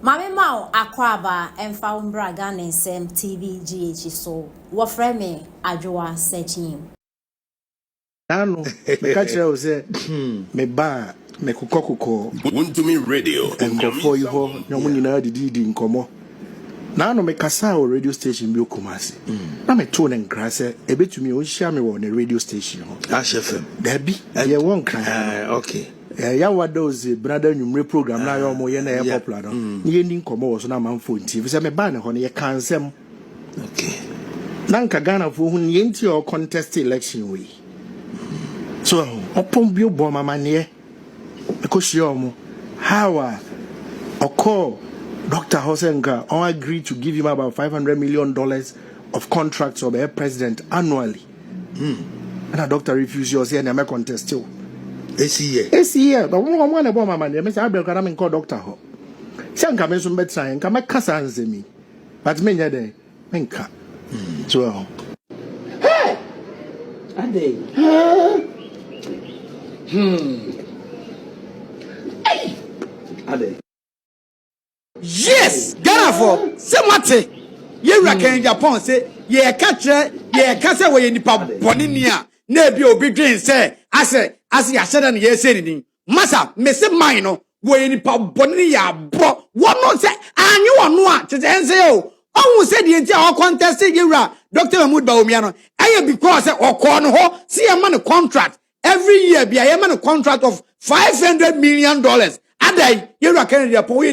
Mame Mao Akwaba and found Bragan and Sam TV GH so what frame me Adjoa searching. Nano, me catch you say, me ba, me kuko. Want to me radio and go for you ho, no money na di in komo. Nano me kasa o radio station bi Kumasi. Na me tone and grass e betumi o share me on a radio station ho. Ash FM. There be, ye won cry. Okay. Ya what those brother numre program na yo mo ye na e popular no. Ye ni komo so na man phone TV. Say me ba ne ho ne ye kan sem. Okay. Nanka Ghana for hun ye nti o contest election we. So, upon bio bomb mania, because you how call Dr. Hosenga all agreed to give him about $500 million of contracts of a president annually. And a doctor refused yours here and I contest too. It's here, but one about my money, Mr. Abel call Doctor Ho. Sanka Mesum bedside and come a cassans me. But many a day, Menka. So, hey! A day. Hey! Ade. Yes! Ghana for Semate! Ye reckon Japan say, ye catch where ye nipa boninia, ne be obedient say, I said and ye said anything. Massa, Mr. Mino, where ye nipa boninia, bro, what not say, and you are not to say, oh, said the entire contest, Dr. Mahmoud Bawumia, I because or corner ho, see a man a contract. Every year, be a man a contract of $500 million. Aday, you reckon the poor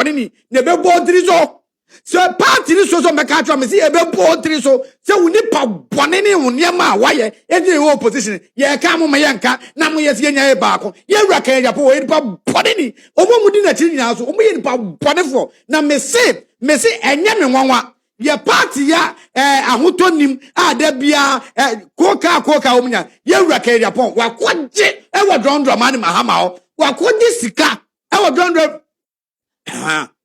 ni never bought triso. So a party so make a me see a bought triso. So we need pa bonini on yama why any opposition. Ye come on my yanka, Namu yes yenya bako. You reckon the poor pa bonini. Omo mudina chini so omo pa bonifo. Na me say enya me nwanwa. Ye party ya ahotonim adabia koka omnya ye wuraka Japan wa kwaje e wo drondro mani mahama o wa kwaje sika e wo drondro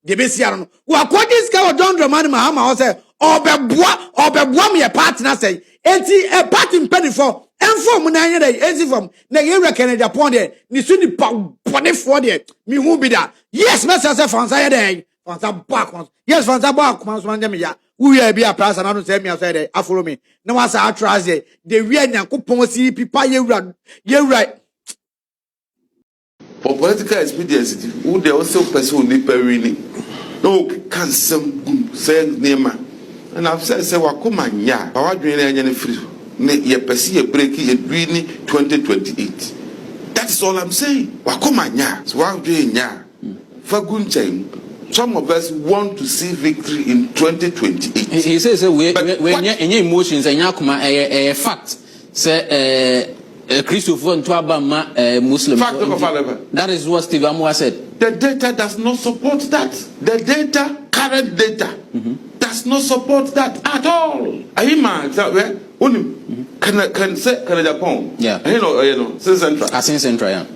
de besia no wa kwaje sika wo drondro mani mahama o se obeboa me party na say enti e party mpanifo enfo mu na anye dey enti fom na ye wuraka Japan de ni so ni pa bonefo de mi hu bi da yes me say fansa ye dey yes, Fansa back, Mansmania. We be a person, I don't say me outside. I follow me. No one's a trust it. The real Yankupon see people you run. You're right. For political expediency, who they also pursue Niperini. No, can some say Nema. And I've said, Wakuma, ya, our dream and free. Ye pursue a breaky a greeny 2028. That's all I'm saying. Wakuma, ya, so I'm doing ya. For good time. Some of us want to see victory in 2028. He says we any emotions and yakuma a fact. Say Christopher and Twabama Muslim. Fact of that is what Steve Amwa said. The data does not support that. The data, current data, does not support that at all. Ahima, can say Japan. Yeah. You know, Central. As in Central, yeah.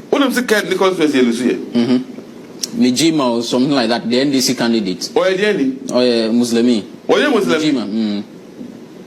Unim say can Nicholas Wesley. Nijima or something like that, the NDC candidate. Or any? Or Muslimi. Or Muslim. Nijima.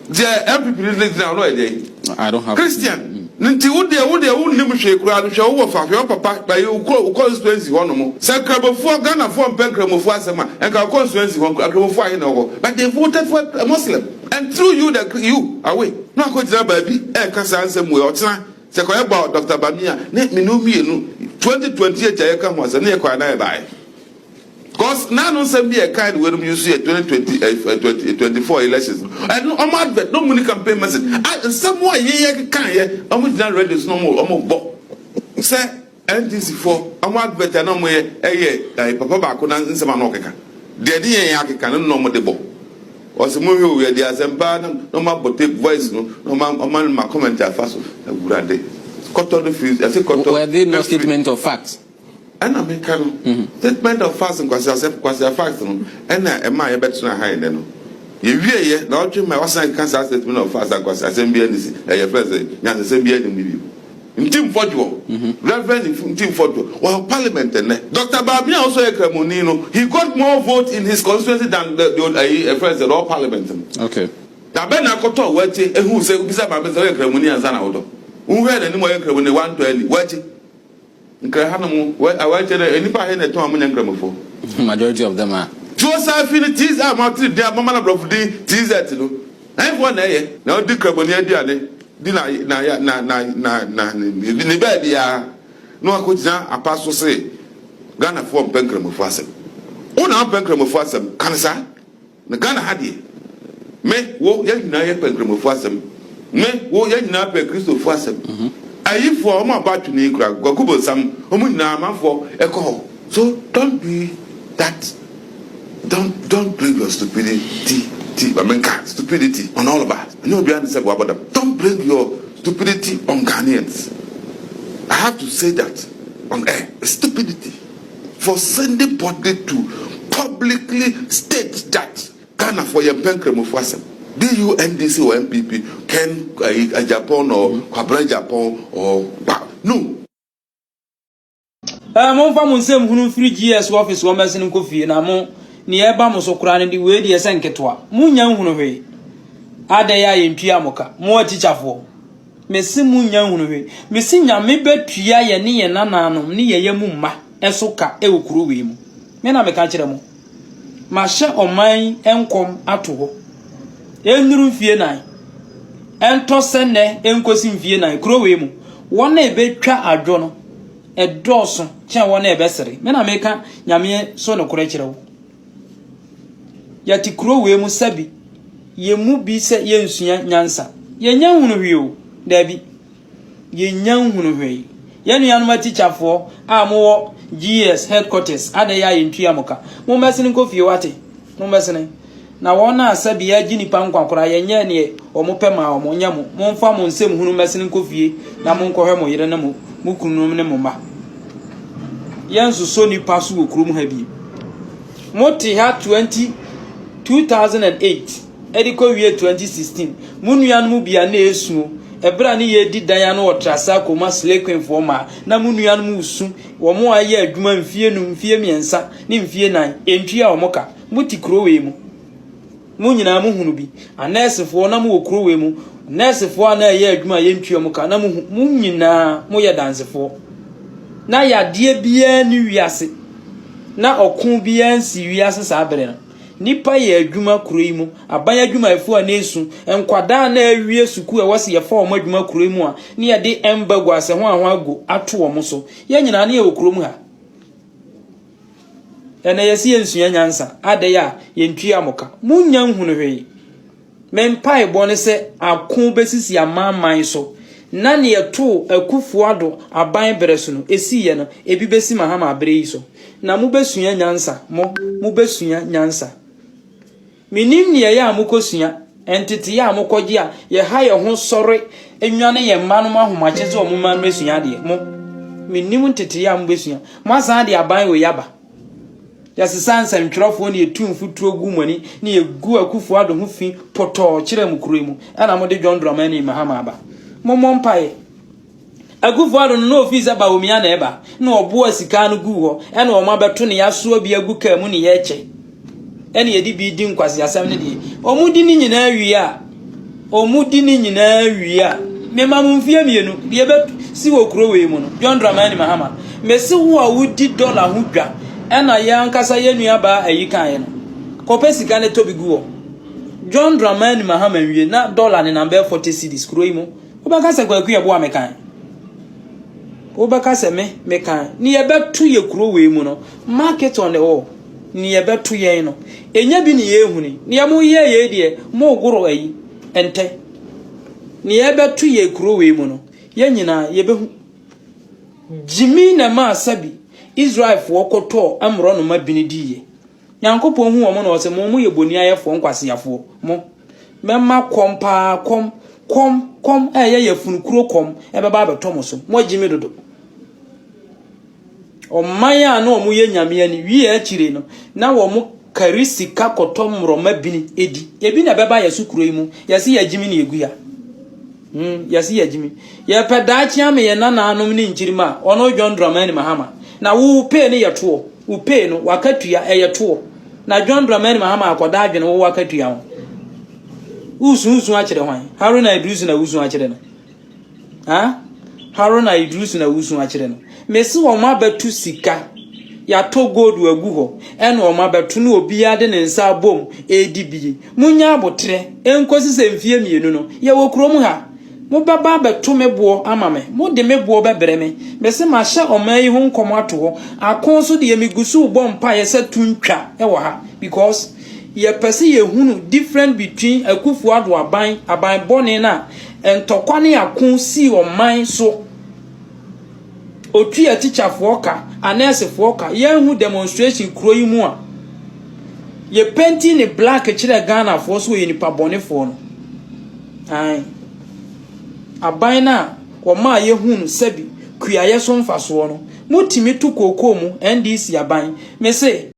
The MPP now, no idea. I don't have. Christian. Ninti would never shake crowd show over your papa by you constituency one more. Sacrament for Ghana for Pencram of Wasama and our constituency one for but they voted for a Muslim. And through you away. Not going to baby, and Cassan way or time. Say about Dr. Bawumia, let me know me 2028 I come was a near quite by. Because now no send me a kind when you see a 2024 elections. I know I'm advert, no money campaign message. And somewhere ye can I'm with that ready no more almost say NTC for I'm advert and I'm a papa back on some anoka. The idea can no more the ball. Or some movie where the Azemban, no more but take voice, no man, my commenter fast. A good day. Were they no statement of facts? And I mean, statement of facts and quasi facts, and I am my better high then. You hear, not you, my outside cancer statement of facts and quasi assembly and your president, Yan Assembly and you. In Team Fortuo, Reverend in Team Fortuo, well, Parliament and Dr. Bawumia also a Cremonino. He got more votes in his constituency than the president or Parliament. Okay. Now, Ben Akoto, waiting, and who said, Bishop Cremonia and Zanaudo. Who had any more when they want to watch it? In Krahanamu, where I waited anybody in a Tom and Gramopho. Majority of them are. Josa feel teas are mounted their mama of the teaser to do. I want a now the carbonia diane. Dina Nibedia. No, I could now a pastor say Ghana form Penkram of Fassem. Una Penkram of Fassem, Canasa, the Ghana Hadi. Me, wo ya na ye Penkram of Fassem. Me, wo ya na pe Christo Fassem. I for my batch to Nigra, Gokubo some, Omunama for a call. So don't be that. Don't bring your stupidity, stupidity on all of us. I know behind the about them. Don't bring your stupidity on Ghanaians. I have to say that on air. Stupidity for sending body to publicly state that Ghana for your bankrem of Wasem. DUNDC or MPP can Japan or Kwabra Japan or no. Mon fa mon sem hunu free GS office wo mesin ko fie na mo ni eba mo so kura ne di we di esenketwa munya hunu hwe ada ya yentua moka mo teacherfo mesi munya hunu hwe mesi nyame betua ye ne ye nananom ne ye yemu mma esoka e wokuru we mu me na me ka kire mo ma hye oman enkom ato ho enuru fie nan ento sene enkosi fie nan kuro we mu wona ebetwa adwo no edoso chen wona ebesere me na me ka nyame so no kure kire wo yati kuro we mu sabi ye mu bi se ye nsua nyansa ye nya hunu hwe o dabi ye nya hunu hwe ye nuanu ma teacherfo a mo GS headquarters ada ya yentua moka mo mesene ko fie wate mo mesene na wona asabi ya gini pa nkwankora ye nya ne o mo pema o mo nya mo mo mfa mo nsem hunu mesene ko fie na mo nkohwe mo yire na mo kunum ne mo ma yensu so ni pasu okurum ha bi moti ha 2008 ediko wie 2016 munuan mu bia na esu ebra ne ye di dan na otrasa koma slekwen forma na munuan mu usu wo mo aye adwuma mfie nu mfie miensa ne mfie nan entua o moka muti krowe mu munyina mu hunu bi anesefo na mu okrowe mu nesefo na aye adwuma ye ntua moka na munyina mo ye dansefo na ya die bia ni wiase na okun bia nsi wiase sa abere na nipa ye adwuma kuroi mu aban adwuma efu a nesu enkwada na awie suku e wose ye fa o adwuma kuroi mu a ne ye de embagu ase ho ago ato o mo so ye nyina na ye okuro mu ha ene ye si ensua nyansa ade ya ye ntua moka munya hunu hwe mempai bone se akon besisi amaman so na ne ye to akufu ado aban beresu no esi ye no ebi besi mahama abere yi so na mu besua nyansa mu besua nyansa minim ne ye amukosua entity ya amukoje a ye ha ye ho sore enwane ye mma no mahomache ze omuma mesua de mo minim entity ya ambesua masan de aban we yaba ya sesansa ntwerofo ne etumfu tuogu mani ne egu akufu ado ho fi poto kire mu kuremu ana mo de John Drama ne mahama aba mommo mpae agufu ado no office Bawumia na eba na obo asika no gu ho ena o mabeto ne yaso bi agu ka mu ne ye che ene yedi bi di nkwase asem ne de omudi ni nyina awi a mema mumfie mienu de be si wo kuro we mu no John Drama ne mahama mesi wo a wudi dollar ho dwa ena ya nkasa ye nua ba ayikan ye no kopesika ne tobi gu ho John Drama ne mahama wie na dollar ne number 40 cedis kuro yi mu obaka se kwaku ye bo amekan obaka se mekan ni ye betu ye kuro we mu no market on the wall ni ye betu ye no enya bi ni ye huni ni ye mo ye de mo goro ayi ente ni ye betu ye kuro we mu no ye nyina ye behu jimi na ma sabi Israel fo koto amro no ma bini diye Yankopon hu omo no se mo ye boni ayefo nkwase yafo mo memma kompa kom ye funu kuro kom beba beto so mo jimi dodo o maya na omo ye nyame ani wi e chire no na wo mo karisika koto mroma bini edi ebi na beba yesu kuro yi mu yesi ya jimi na egu ya yesi ya jimi ye pedachi ame ye nana anom ni nchirima ono John Drama ni mahama na wo pe ne yeto wo pe no wakatua yeto na John Drama ni mahama akoda adwene wo wakatua ho usu akire hwan Haruna Idris na usu akire no Haruna Idris na usu akire no mesi wo ma batu sika ya to gold wagu ho ene o ma beto no obi ade ne nsa abom edibie munya abotre enkosi se mfie mienu no ye wo krom ha mo baba beto mebo ama me mo de mebo bebere me se ma hye oman yi ho nkomo ato ho akon so de yemigusu bo mpa ye se tuntwa e wo ha because ye pese ye hunu different between akufu ado aban bone na entokwa ne akon si oman so otu ya teacher foka anese foka ye hu demonstration kuro yi mu a ye painting ne black kire Ghana for so ye nipa bone for no ai aban na wo ma ye hunu sabi kuya ye so mfa so no mutimi to kokoo mu NDC aban me se